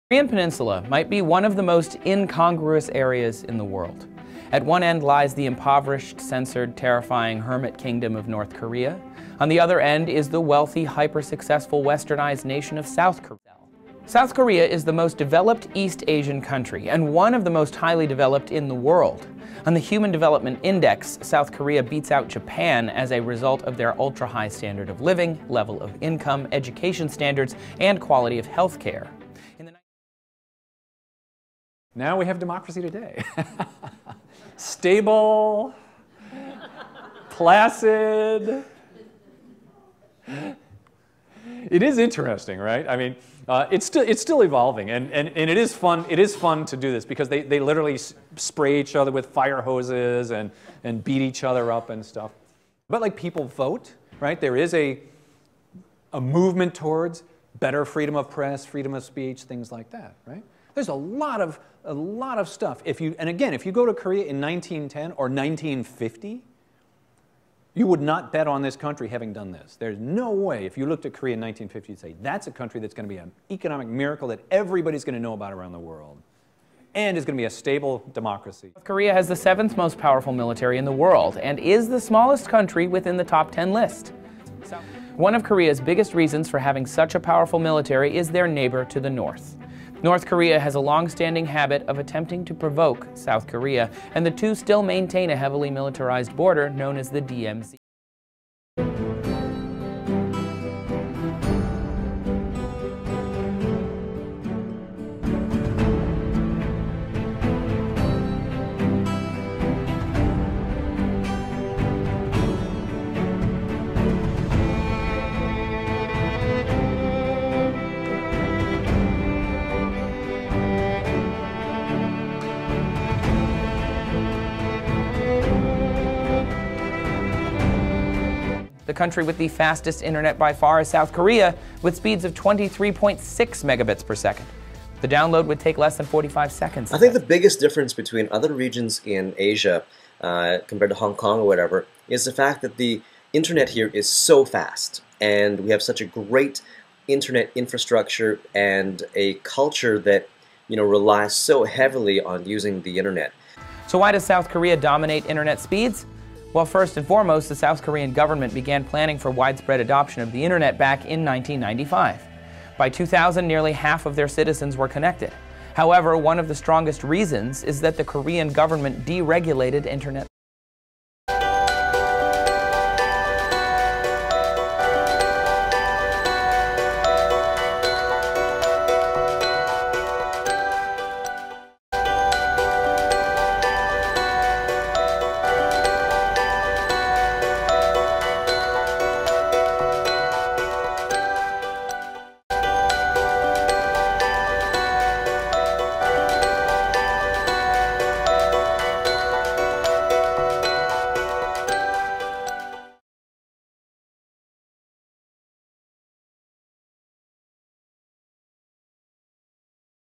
Korean Peninsula might be one of the most incongruous areas in the world. At one end lies the impoverished, censored, terrifying hermit kingdom of North Korea. On the other end is the wealthy, hyper-successful westernized nation of South Korea. South Korea is the most developed East Asian country and one of the most highly developed in the world. On the Human Development Index, South Korea beats out Japan as a result of their ultra-high standard of living, level of income, education standards, and quality of health care. Now we have democracy today. Stable, placid. It is interesting, right? I mean, it's still evolving, and it is fun. It is fun to do this because they literally spray each other with fire hoses and beat each other up and stuff. But like people vote, right? There is a movement towards better freedom of press, freedom of speech, things like that, right? There's a lot of stuff. If you go to Korea in 1910 or 1950, you would not bet on this country having done this. There's no way, if you looked at Korea in 1950, you'd say, that's a country that's going to be an economic miracle that everybody's going to know about around the world, and is going to be a stable democracy. South Korea has the 7th most powerful military in the world, and is the smallest country within the top 10 list. One of Korea's biggest reasons for having such a powerful military is their neighbor to the north. North Korea has a long-standing habit of attempting to provoke South Korea, and the two still maintain a heavily militarized border known as the DMZ. The country with the fastest internet by far is South Korea, with speeds of 23.6 megabits per second. The download would take less than 45 seconds. I think the biggest difference between other regions in Asia compared to Hong Kong or whatever is the fact that the internet here is so fast, and we have such a great internet infrastructure and a culture that relies so heavily on using the internet. So why does South Korea dominate internet speeds? Well, first and foremost, the South Korean government began planning for widespread adoption of the internet back in 1995. By 2000, nearly half of their citizens were connected. However, one of the strongest reasons is that the Korean government deregulated internet